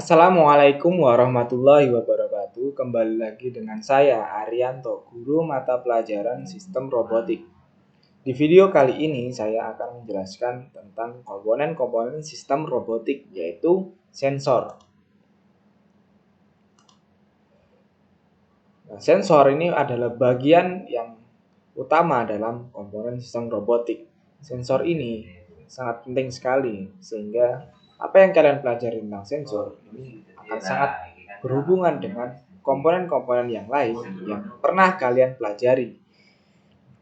Assalamualaikum warahmatullahi wabarakatuh. Kembali lagi dengan saya Arianto, guru mata pelajaran Sistem Robotik. Di video kali ini saya akan menjelaskan tentang komponen-komponen sistem robotik, yaitu sensor. Nah, sensor ini adalah bagian yang utama dalam komponen sistem robotik. Sensor ini sangat penting sekali, sehingga apa yang kalian pelajari tentang sensor ini akan sangat berhubungan dengan komponen-komponen yang lain yang pernah kalian pelajari,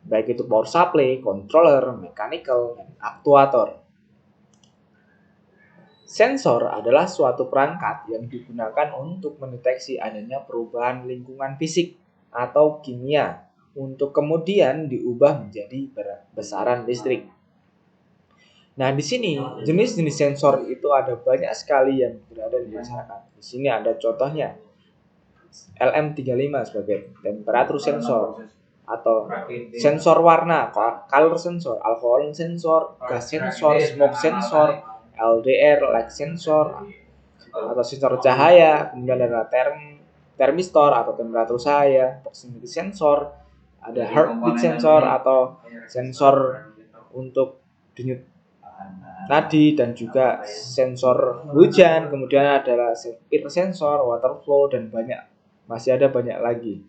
baik itu power supply, controller, mechanical, dan aktuator. Sensor adalah suatu perangkat yang digunakan untuk mendeteksi adanya perubahan lingkungan fisik atau kimia untuk kemudian diubah menjadi besaran listrik. Nah, di sini jenis-jenis sensor itu ada banyak sekali yang berada di masyarakat. Di sini ada contohnya LM35 sebagai temperatur sensor, atau sensor warna, color sensor, alkohol sensor, gas sensor, smoke sensor, LDR, light sensor, atau sensor cahaya. Kemudian ada termistor atau temperatur cahaya, proximity sensor, ada heartbeat sensor atau sensor untuk denyut nadi, dan juga sensor hujan. Kemudian adalah air sensor, water flow, dan masih ada banyak lagi.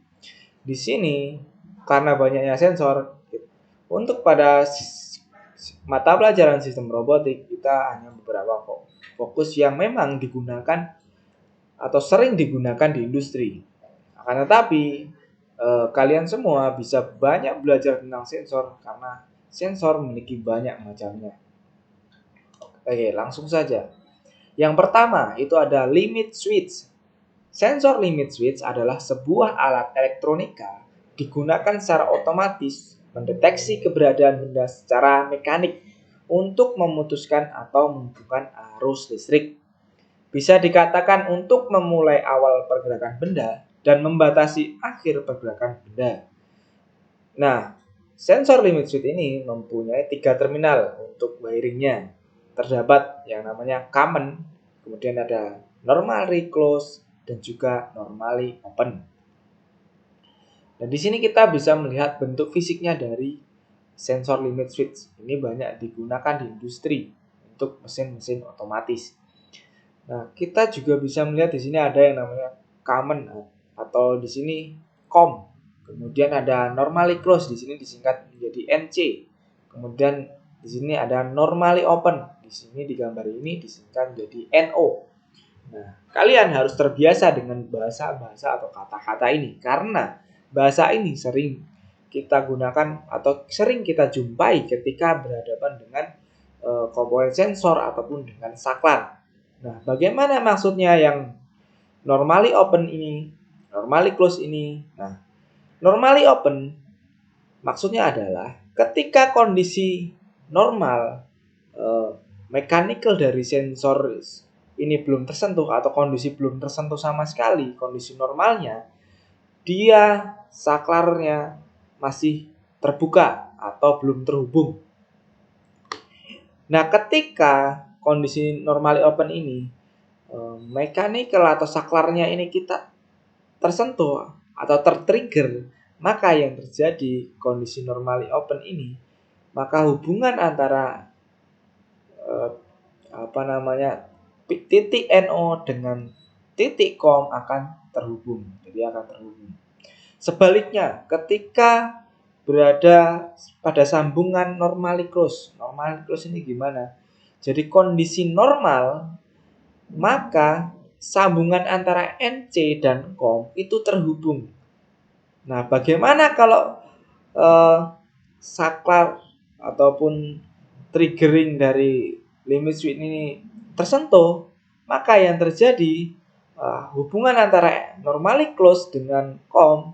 Di sini karena banyaknya sensor, untuk pada mata pelajaran sistem robotik kita hanya beberapa fokus yang memang digunakan atau sering digunakan di industri. Akan tetapi kalian semua bisa banyak belajar tentang sensor karena sensor memiliki banyak macamnya. Oke, langsung saja. Yang pertama itu ada limit switch. Sensor limit switch adalah sebuah alat elektronika digunakan secara otomatis mendeteksi keberadaan benda secara mekanik untuk memutuskan atau menghubungkan arus listrik. Bisa dikatakan untuk memulai awal pergerakan benda dan membatasi akhir pergerakan benda. Nah, sensor limit switch ini mempunyai 3 terminal untuk wiringnya. Terdapat yang namanya common, kemudian ada normally close, dan juga normally open. Dan di sini kita bisa melihat bentuk fisiknya dari sensor limit switch. Ini banyak digunakan di industri untuk mesin-mesin otomatis. Nah, kita juga bisa melihat di sini ada yang namanya common atau di sini COM. Kemudian ada normally close, di sini disingkat menjadi NC. Kemudian di sini ada normally open. Di sini di gambar ini disingkat menjadi NO. Nah, kalian harus terbiasa dengan bahasa-bahasa atau kata-kata ini karena bahasa ini sering kita gunakan atau sering kita jumpai ketika berhadapan dengan komponen sensor ataupun dengan saklar. Nah, bagaimana maksudnya yang normally open ini, normally close ini? Nah, normally open maksudnya adalah ketika kondisi normal mechanical dari sensor ini belum tersentuh atau kondisi belum tersentuh sama sekali, kondisi normalnya, dia saklarnya masih terbuka atau belum terhubung. Nah, ketika kondisi normally open ini, mechanical atau saklarnya ini kita tersentuh atau tertrigger, maka yang terjadi kondisi normally open ini, maka hubungan antara titik NO dengan titik COM akan terhubung. Jadi akan terhubung. Sebaliknya, ketika berada pada sambungan normally close. Normally close ini gimana? Jadi kondisi normal, maka sambungan antara NC dan COM itu terhubung. Nah, bagaimana kalau saklar ataupun triggering dari limit switch ini tersentuh, maka yang terjadi hubungan antara normally close dengan COM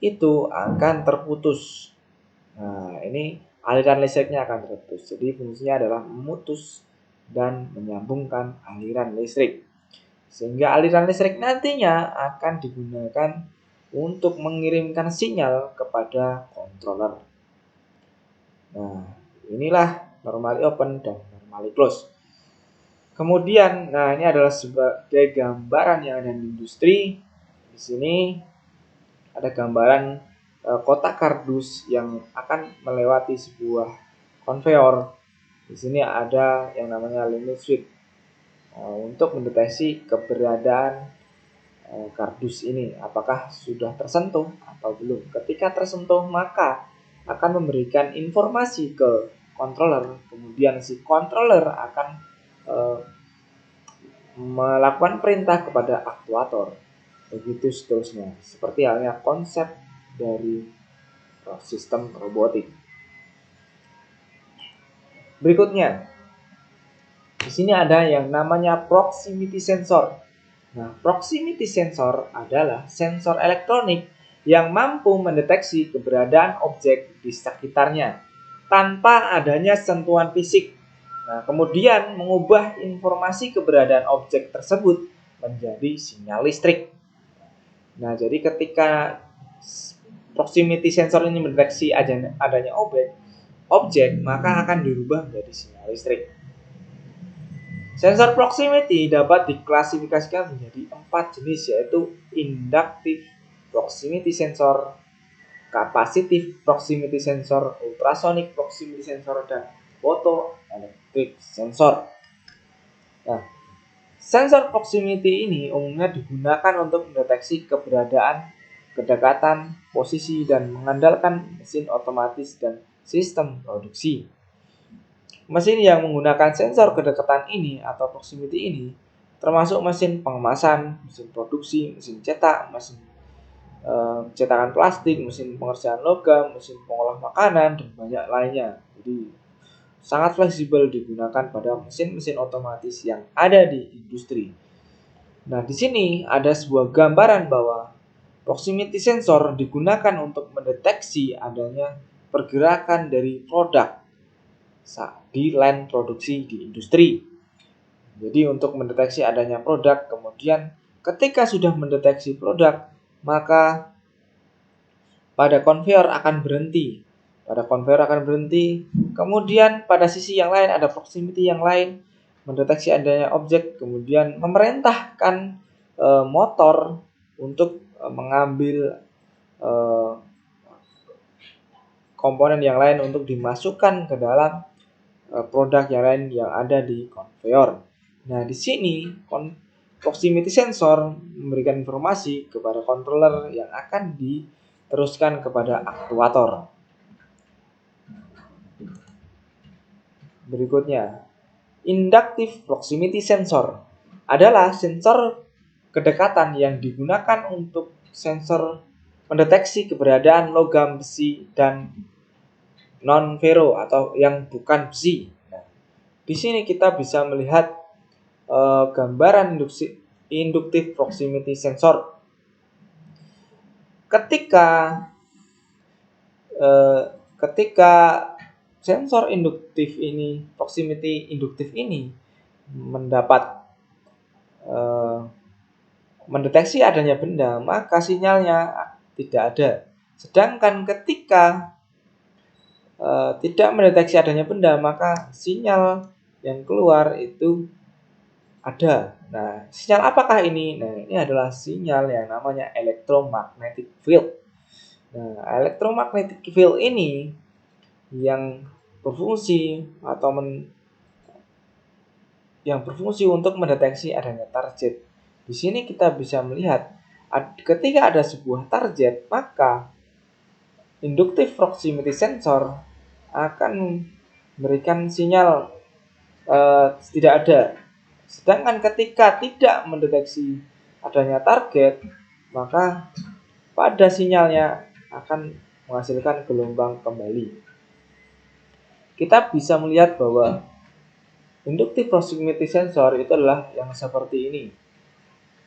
itu akan terputus. Nah, ini aliran listriknya akan terputus. Jadi fungsinya adalah memutus dan menyambungkan aliran listrik. Sehingga aliran listrik nantinya akan digunakan untuk mengirimkan sinyal kepada controller. Nah, inilah normally open dan normally close. Kemudian, nah ini adalah sebagai gambaran yang ada di industri. Di sini ada gambaran kotak kardus yang akan melewati sebuah konveyor. Di sini ada yang namanya limit switch untuk mendeteksi keberadaan kardus ini apakah sudah tersentuh atau belum. Ketika tersentuh maka akan memberikan informasi ke controller, kemudian si controller akan melakukan perintah kepada aktuator, begitu seterusnya. Seperti halnya konsep dari sistem robotik. Berikutnya, di sini ada yang namanya proximity sensor. Nah, proximity sensor adalah sensor elektronik yang mampu mendeteksi keberadaan objek di sekitarnya tanpa adanya sentuhan fisik. Nah, kemudian mengubah informasi keberadaan objek tersebut menjadi sinyal listrik. Nah, jadi ketika proximity sensor ini mendeteksi adanya objek, maka akan dirubah menjadi sinyal listrik. Sensor proximity dapat diklasifikasikan menjadi 4 jenis, yaitu inductive proximity sensor, capacitive proximity sensor, ultrasonic proximity sensor, dan photoelectric sensor. Nah, sensor proximity ini umumnya digunakan untuk mendeteksi keberadaan, kedekatan, posisi, dan mengandalkan mesin otomatis dan sistem produksi. Mesin yang menggunakan sensor kedekatan ini atau proximity ini termasuk mesin pengemasan, mesin produksi, mesin cetak, mesin cetakan plastik, mesin pengerjaan logam, mesin pengolah makanan, dan banyak lainnya. Jadi sangat fleksibel digunakan pada mesin-mesin otomatis yang ada di industri. Nah, di sini ada sebuah gambaran bahwa proximity sensor digunakan untuk mendeteksi adanya pergerakan dari produk di line produksi di industri. Jadi untuk mendeteksi adanya produk, kemudian ketika sudah mendeteksi produk, maka pada konveyor akan berhenti. Kemudian pada sisi yang lain ada proximity yang lain mendeteksi adanya objek, kemudian memerintahkan motor untuk mengambil komponen yang lain untuk dimasukkan ke dalam produk yang lain yang ada di konveyor. Nah, di sini proximity sensor memberikan informasi kepada controller yang akan diteruskan kepada aktuator. Berikutnya, inductive proximity sensor adalah sensor kedekatan yang digunakan untuk sensor mendeteksi keberadaan logam, besi, dan non-ferro atau yang bukan besi. Nah, di sini kita bisa melihat gambaran inductive proximity sensor. Ketika sensor proximity induktif ini mendeteksi adanya benda, maka sinyalnya tidak ada. Sedangkan ketika tidak mendeteksi adanya benda, maka sinyal yang keluar itu ada. Nah, sinyal apakah ini? Nah, ini adalah sinyal yang namanya electromagnetic field. Nah, electromagnetic field ini yang berfungsi untuk mendeteksi adanya target. Di sini kita bisa melihat ketika ada sebuah target, maka inductive proximity sensor akan memberikan sinyal tidak ada. Sedangkan ketika tidak mendeteksi adanya target, maka pada sinyalnya akan menghasilkan gelombang kembali. Kita bisa melihat bahwa inductive proximity sensor itu adalah yang seperti ini.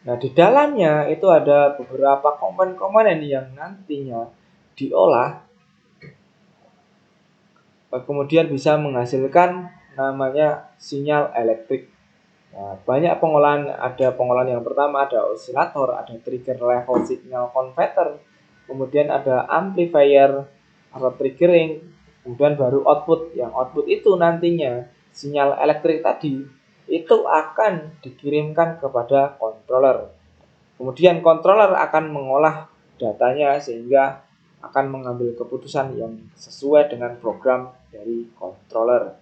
Nah, di dalamnya itu ada beberapa komponen-komponen yang nantinya diolah kemudian bisa menghasilkan namanya sinyal elektrik. Nah, banyak pengolahan, ada pengolahan yang pertama ada osilator, ada trigger level signal converter, kemudian ada amplifier atau triggering, kemudian baru output. Yang output itu nantinya sinyal elektrik tadi itu akan dikirimkan kepada controller. Kemudian controller akan mengolah datanya sehingga akan mengambil keputusan yang sesuai dengan program dari controller.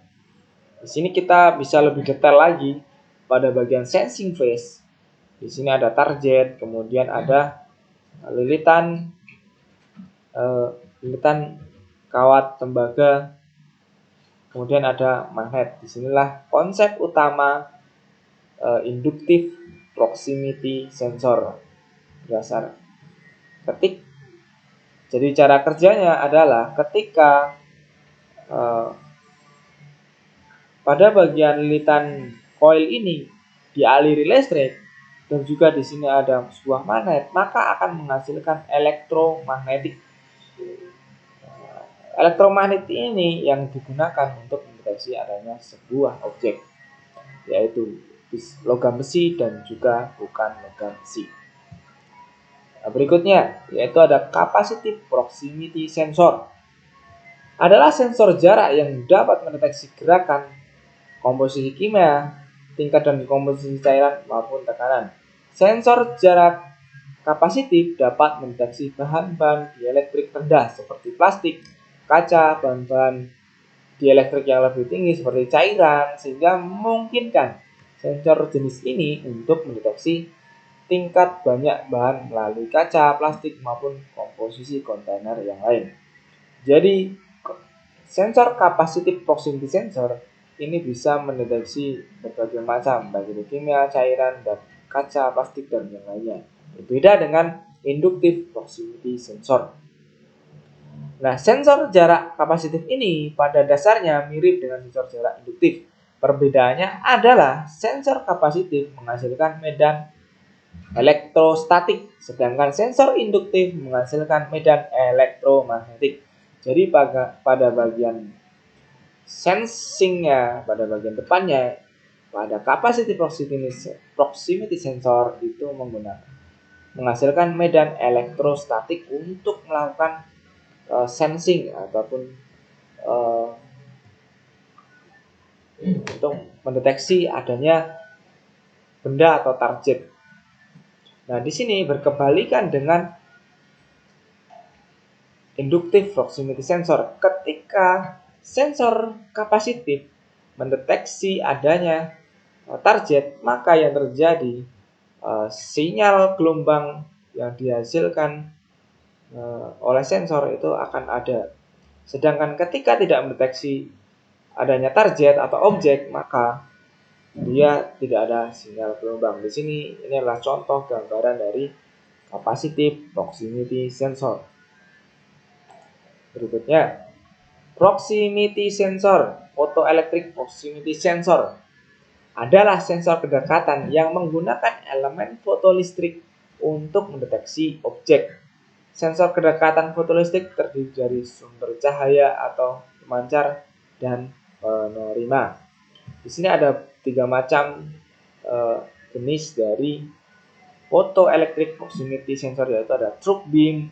Di sini kita bisa lebih detail lagi pada bagian sensing phase. Di sini ada target, kemudian ada lilitan kawat tembaga, kemudian ada magnet. Disinilah konsep utama inductive proximity sensor. Dasar jadi cara kerjanya adalah ketika pada bagian lilitan koil ini dialiri listrik dan juga di sini ada sebuah magnet, maka akan menghasilkan elektromagnetik. Elektromagnetik ini yang digunakan untuk mendeteksi adanya sebuah objek, yaitu logam besi dan juga bukan logam besi. Nah, berikutnya yaitu ada capacitive proximity sensor. Adalah sensor jarak yang dapat mendeteksi gerakan, komposisi kimia, tingkat dan komposisi cairan maupun tekanan. Sensor jarak kapasitif dapat mendeteksi bahan-bahan dielektrik rendah seperti plastik, kaca, bahan-bahan dielektrik yang lebih tinggi seperti cairan, sehingga memungkinkan sensor jenis ini untuk mendeteksi tingkat banyak bahan melalui kaca, plastik maupun komposisi kontainer yang lain. Jadi sensor capacitive proximity sensor ini bisa mendeteksi berbagai macam baik itu kimia, cairan, dan kaca, plastik, dan yang lainnya. Berbeda dengan inductive proximity sensor. Nah, sensor jarak kapasitif ini pada dasarnya mirip dengan sensor jarak induktif. Perbedaannya adalah sensor kapasitif menghasilkan medan elektrostatik, sedangkan sensor induktif menghasilkan medan elektromagnetik. Jadi pada bagian sensingnya, pada bagian depannya, pada capacitive proximity sensor itu menghasilkan medan elektrostatik untuk melakukan sensing ataupun untuk mendeteksi adanya benda atau target. Nah, di sini berkebalikan dengan inductive proximity sensor. Ketika sensor kapasitif mendeteksi adanya target, maka yang terjadi sinyal gelombang yang dihasilkan oleh sensor itu akan ada. Sedangkan ketika tidak mendeteksi adanya target atau objek, maka dia tidak ada sinyal gelombang. Di sini ini adalah contoh gambaran dari capacitive proximity sensor. Berikutnya, proximity sensor, photoelectric proximity sensor adalah sensor kedekatan yang menggunakan elemen fotolistrik untuk mendeteksi objek. Sensor kedekatan fotolistrik terdiri dari sumber cahaya atau pemancar dan penerima. Di sini ada 3 macam jenis dari photoelectric proximity sensor, yaitu ada true beam,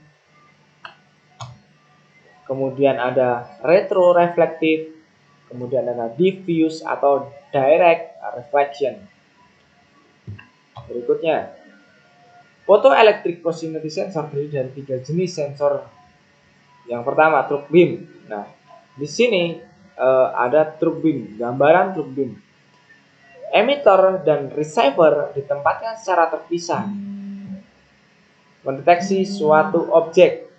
kemudian ada retroreflective, kemudian ada diffuse atau direct reflection. Berikutnya, photoelectric proximity sensor terdiri dari 3 jenis sensor. Yang pertama, true beam. Nah, di sini ada true beam, gambaran true beam. Emitter dan receiver ditempatkan secara terpisah, mendeteksi suatu objek.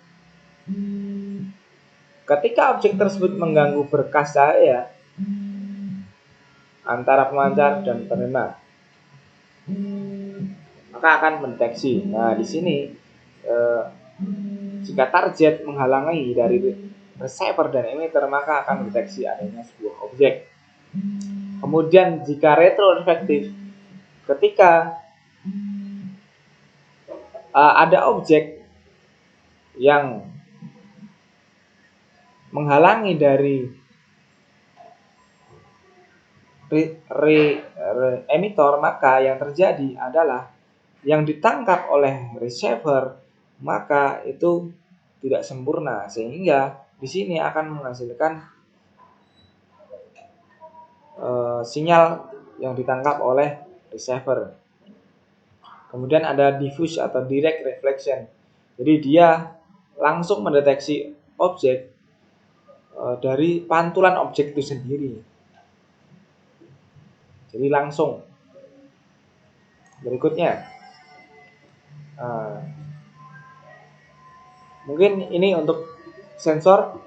Ketika objek tersebut mengganggu berkas cahaya antara pemancar dan penerima, maka akan mendeteksi. Nah, di sini jika target menghalangi dari receiver dan emitter, maka akan mendeteksi adanya sebuah objek. Kemudian jika retroreflektif, ketika ada objek yang menghalangi dari emitter, maka yang terjadi adalah yang ditangkap oleh receiver maka itu tidak sempurna, sehingga di sini akan menghasilkan sinyal yang ditangkap oleh receiver. Kemudian ada diffuse atau direct reflection. Jadi dia langsung mendeteksi objek dari pantulan objek itu sendiri. Jadi langsung. Berikutnya, mungkin ini untuk sensor.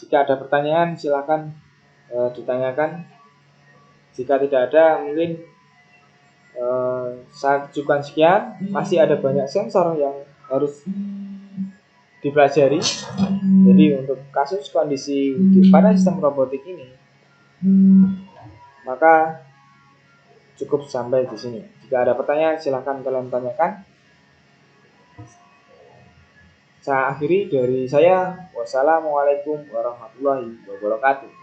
Jika ada pertanyaan silakan ditanyakan. Jika tidak ada, mungkin saya cukup sekian. Masih ada banyak sensor yang harus dipelajari. Jadi untuk kasus kondisi pada sistem robotik ini, maka cukup sampai di sini. Jika ada pertanyaan silakan kalian tanyakan. Saya akhiri dari saya. Wassalamualaikum warahmatullahi wabarakatuh.